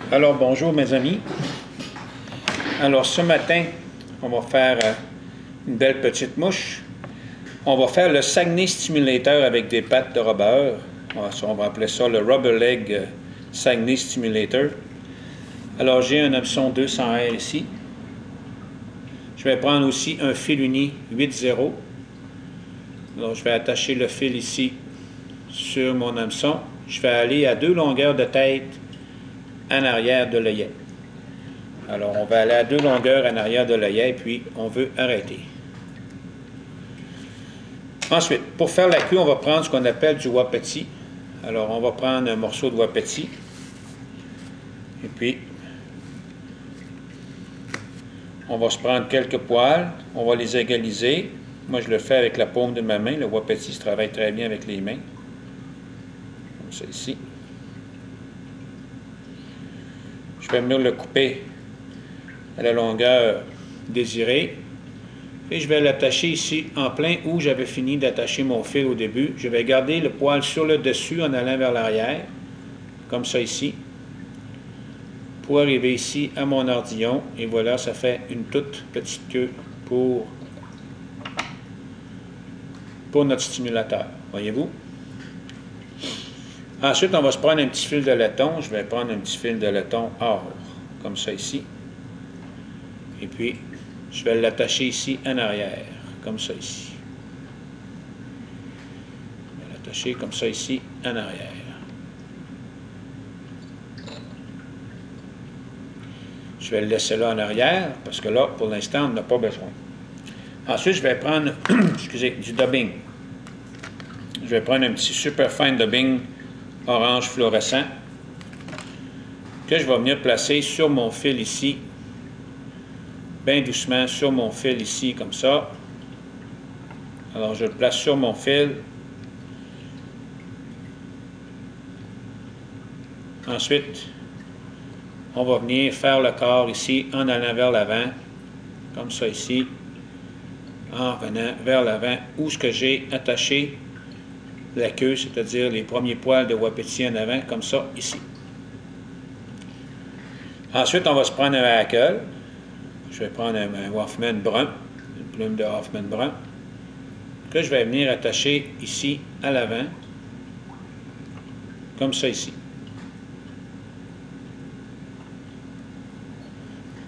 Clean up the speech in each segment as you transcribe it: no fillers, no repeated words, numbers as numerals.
Alors bonjour mes amis. Alors ce matin, on va faire une belle petite mouche. On va faire le Saguenay Stimulator avec des pattes de robeur. On va appeler ça le Rubber Leg Saguenay Stimulator. Alors j'ai un hameçon 200R ici. Je vais prendre aussi un fil uni 8-0. Alors je vais attacher le fil ici sur mon hameçon. Je vais aller à 2 longueurs de tête en arrière de l'œillet. Alors, on va aller à 2 longueurs en arrière de l'œillet, puis on veut arrêter. Ensuite, pour faire la queue, on va prendre ce qu'on appelle du wapiti. Alors, on va prendre un morceau de wapiti. Et puis, on va se prendre quelques poils. On va les égaliser. Moi, je le fais avec la paume de ma main. Le wapiti se travaille très bien avec les mains. Comme ça ici. Je vais venir le couper à la longueur désirée et je vais l'attacher ici en plein où j'avais fini d'attacher mon fil au début. Je vais garder le poil sur le dessus en allant vers l'arrière, comme ça ici, pour arriver ici à mon ardillon. Et voilà, ça fait une toute petite queue pour notre stimulateur. Voyez-vous? Ensuite, on va se prendre un petit fil de laiton. Je vais prendre un petit fil de laiton or, comme ça ici. Et puis, je vais l'attacher ici en arrière, comme ça ici. Je vais l'attacher comme ça ici en arrière. Je vais le laisser là en arrière, parce que là, pour l'instant, on n'a pas besoin. Ensuite, je vais prendre, excusez, du dubbing. Je vais prendre un petit super fine dubbing orange fluorescent que je vais venir placer sur mon fil ici, bien doucement sur mon fil ici, comme ça. Alors, je le place sur mon fil. Ensuite, on va venir faire le corps ici en allant vers l'avant, comme ça ici, en venant vers l'avant, où ce que j'ai attaché la queue, c'est-à-dire les premiers poils de wapiti en avant, comme ça, ici. Ensuite, on va se prendre un hackle. Je vais prendre un Hoffman brun, une plume de Hoffman brun, que je vais venir attacher ici, à l'avant, comme ça, ici.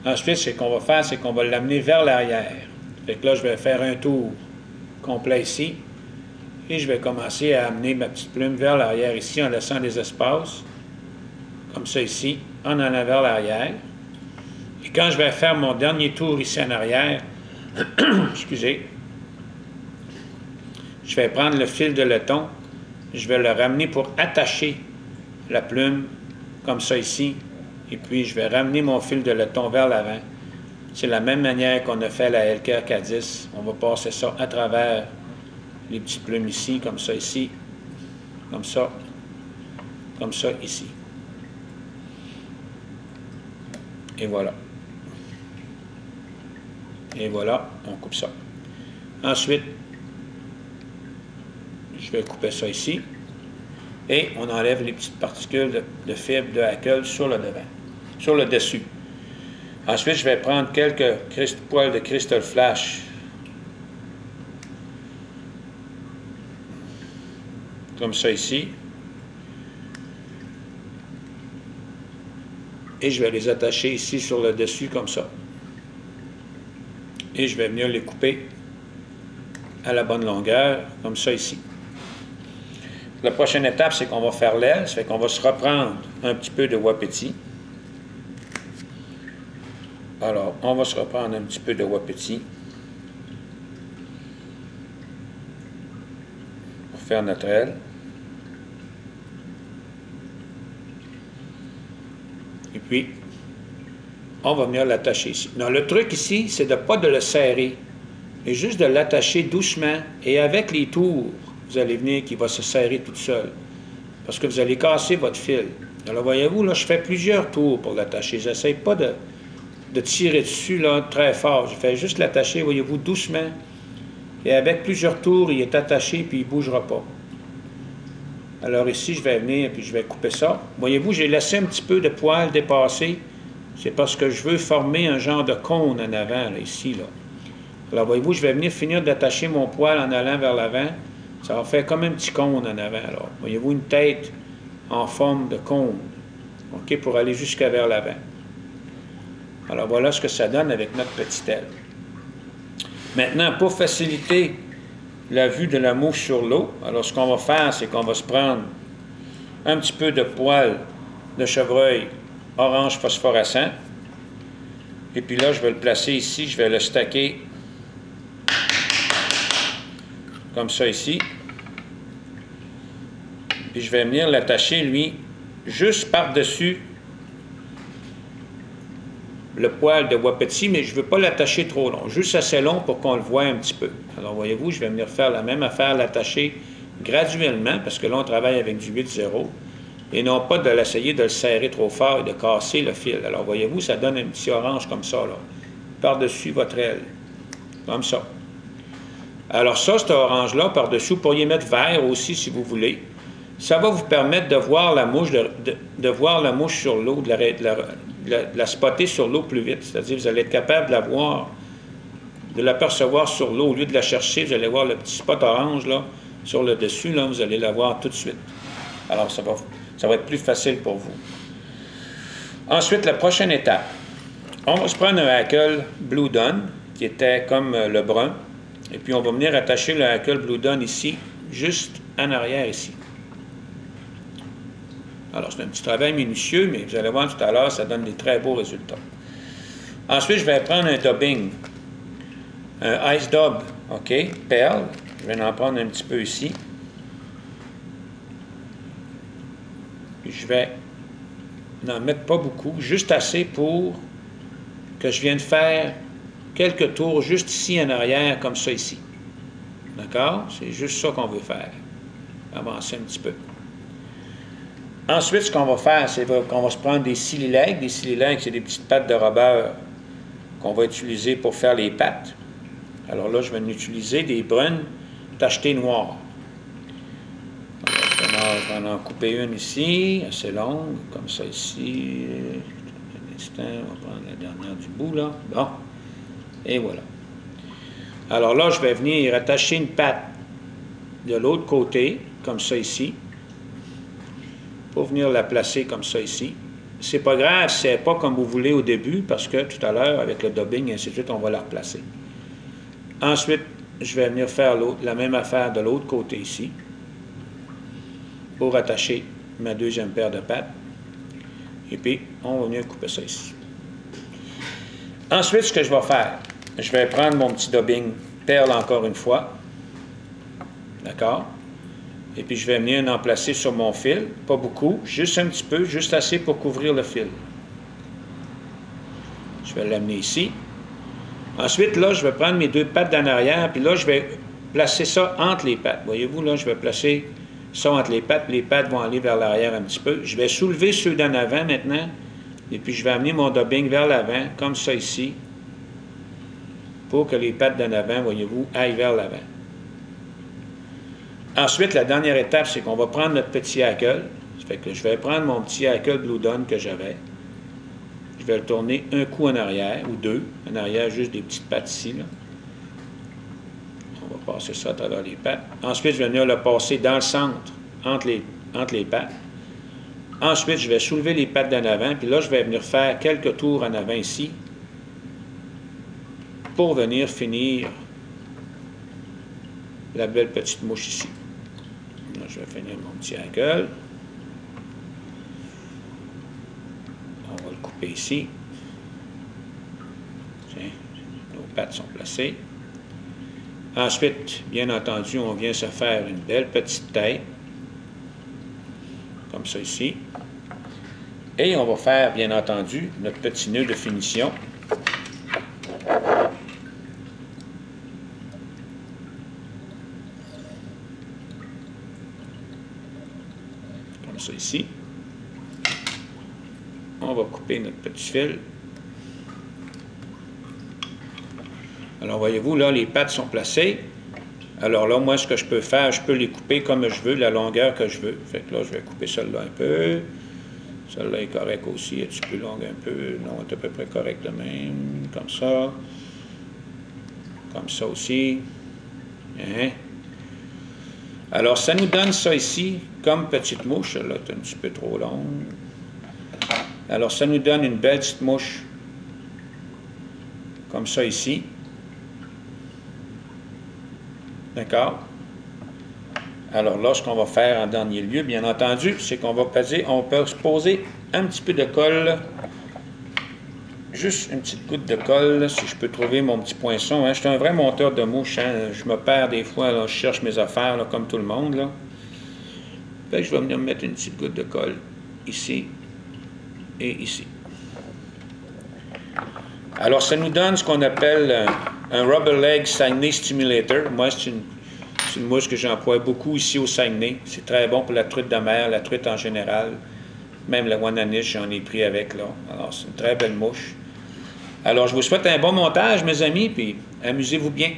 Ensuite, ce qu'on va faire, c'est qu'on va l'amener vers l'arrière. Fait que là, je vais faire un tour complet ici. Et je vais commencer à amener ma petite plume vers l'arrière ici en laissant des espaces, comme ça ici, en allant vers l'arrière. Et quand je vais faire mon dernier tour ici en arrière, excusez, je vais prendre le fil de laiton, je vais le ramener pour attacher la plume, comme ça ici, et puis je vais ramener mon fil de laiton vers l'avant. C'est la même manière qu'on a fait la LK K10. On va passer ça à travers les petites plumes ici, comme ça ici, comme ça ici. Et voilà. Et voilà, on coupe ça. Ensuite, je vais couper ça ici. Et on enlève les petites particules de fibre de hackle sur le devant, sur le dessus. Ensuite, je vais prendre quelques poils de Crystal Flash. Comme ça ici. Et je vais les attacher ici sur le dessus comme ça. Et je vais venir les couper à la bonne longueur, comme ça ici. La prochaine étape, c'est qu'on va faire l'aile. Ça fait qu'on va se reprendre un petit peu de wapiti. Alors, on va se reprendre un petit peu de wapiti pour faire notre aile. Et puis, on va venir l'attacher ici. Non, le truc ici, c'est de ne pas de le serrer, mais juste de l'attacher doucement. Et avec les tours, vous allez venir qu'il va se serrer tout seul. Parce que vous allez casser votre fil. Alors, voyez-vous, là, je fais plusieurs tours pour l'attacher. Je n'essaie pas de tirer dessus là, très fort. Je fais juste l'attacher, voyez-vous, doucement. Et avec plusieurs tours, il est attaché puis il ne bougera pas. Alors ici, je vais venir et je vais couper ça. Voyez-vous, j'ai laissé un petit peu de poil dépasser. C'est parce que je veux former un genre de cône en avant, là, ici, là. Alors, voyez-vous, je vais venir finir d'attacher mon poil en allant vers l'avant. Ça va faire comme un petit cône en avant, alors. Voyez-vous, une tête en forme de cône, OK, pour aller jusqu'à vers l'avant. Alors, voilà ce que ça donne avec notre petite aile. Maintenant, pour faciliter la vue de la mouche sur l'eau, alors ce qu'on va faire, c'est qu'on va se prendre un petit peu de poil de chevreuil orange phosphorescent. Et puis là, je vais le placer ici, je vais le stacker comme ça ici. Puis je vais venir l'attacher, lui, juste par-dessus le poil de wapiti, mais je ne veux pas l'attacher trop long, juste assez long pour qu'on le voie un petit peu. Alors, voyez-vous, je vais venir faire la même affaire, l'attacher graduellement, parce que là, on travaille avec du 8-0, et non pas de l'essayer de le serrer trop fort et de casser le fil. Alors, voyez-vous, ça donne un petit orange comme ça, là, par-dessus votre aile, comme ça. Alors ça, cet orange-là, par-dessus, vous pourriez mettre vert aussi, si vous voulez. Ça va vous permettre de voir la mouche, de voir la mouche sur l'eau, de la spotter sur l'eau plus vite. C'est-à-dire, vous allez être capable de la voir, de l'apercevoir sur l'eau. Au lieu de la chercher, vous allez voir le petit spot orange, là, sur le dessus, là, vous allez la voir tout de suite. Alors, ça va être plus facile pour vous. Ensuite, la prochaine étape. On va se prendre un hackle Blue Dawn, qui était comme le brun, et puis on va venir attacher le hackle Blue Dawn ici, juste en arrière ici. Alors, c'est un petit travail minutieux, mais vous allez voir tout à l'heure, ça donne des très beaux résultats. Ensuite, je vais prendre un dubbing, un Ice Dub, OK, perle. Je vais en prendre un petit peu ici. Puis je vais n'en mettre pas beaucoup, juste assez pour que je vienne faire quelques tours juste ici en arrière, comme ça ici. D'accord? C'est juste ça qu'on veut faire. Avancer un petit peu. Ensuite, ce qu'on va faire, c'est qu'on va se prendre des silly-legs. Des silly-legs, c'est des petites pattes de robeur qu'on va utiliser pour faire les pattes. Alors là, je vais en utiliser des brunes tachetées noires. Je vais en couper une ici, assez longue, comme ça ici. Un instant, on va prendre la dernière du bout, là. Bon. Et voilà. Alors là, je vais venir attacher une patte de l'autre côté, comme ça ici, pour venir la placer comme ça ici. C'est pas grave, c'est pas comme vous voulez au début, parce que tout à l'heure, avec le dubbing et ainsi de suite, on va la replacer. Ensuite, je vais venir faire la même affaire de l'autre côté ici, pour attacher ma deuxième paire de pattes. Et puis, on va venir couper ça ici. Ensuite, ce que je vais faire, je vais prendre mon petit dubbing perle encore une fois. D'accord? Et puis, je vais venir en placer sur mon fil. Pas beaucoup, juste un petit peu, juste assez pour couvrir le fil. Je vais l'amener ici. Ensuite, là, je vais prendre mes deux pattes d'en arrière, puis là, je vais placer ça entre les pattes. Voyez-vous, là, je vais placer ça entre les pattes, puis les pattes vont aller vers l'arrière un petit peu. Je vais soulever ceux d'en avant maintenant, et puis je vais amener mon dubbing vers l'avant, comme ça ici, pour que les pattes d'en avant, voyez-vous, aillent vers l'avant. Ensuite, la dernière étape, c'est qu'on va prendre notre petit hackle. Ça fait que je vais prendre mon petit hackle Blue Dawn que j'avais. Je vais le tourner un coup en arrière, ou deux. En arrière, juste des petites pattes ici, là. On va passer ça à travers les pattes. Ensuite, je vais venir le passer dans le centre, entre les pattes. Ensuite, je vais soulever les pattes d'en avant, puis là, je vais venir faire quelques tours en avant ici, pour venir finir la belle petite mouche ici. Là, je vais finir mon petit hackle. On va le couper ici. Tiens, nos pattes sont placées. Ensuite, bien entendu, on vient se faire une belle petite tête, comme ça ici. Et on va faire, bien entendu, notre petit nœud de finition. Comme ça ici. On va couper notre petit fil. Alors, voyez-vous, là, les pattes sont placées. Alors là, moi, ce que je peux faire, je peux les couper comme je veux, la longueur que je veux. Fait que là, je vais couper celle-là un peu. Celle-là est correcte aussi, est-ce plus longue un peu? Non, elle est à peu près correcte de même. Comme ça. Comme ça aussi. Hein? Alors, ça nous donne ça ici, comme petite mouche. Là, c'est un petit peu trop longue. Alors, ça nous donne une belle petite mouche. Comme ça ici. D'accord? Alors là, ce qu'on va faire en dernier lieu, bien entendu, c'est qu'on va peut se poser un petit peu de colle. Juste une petite goutte de colle, si je peux trouver mon petit poinçon. Hein. Je suis un vrai monteur de mouches. Hein. Je me perds des fois, là, je cherche mes affaires, là, comme tout le monde. Là. Fait que je vais venir me mettre une petite goutte de colle ici et ici. Alors, ça nous donne ce qu'on appelle un Rubber Leg Saguenay Stimulator. Moi, c'est une mouche que j'emploie beaucoup ici au Saguenay. C'est très bon pour la truite de mer, la truite en général. Même la Wananiche, j'en ai pris avec, là. Alors, c'est une très belle mouche. Alors, je vous souhaite un bon montage, mes amis, puis amusez-vous bien.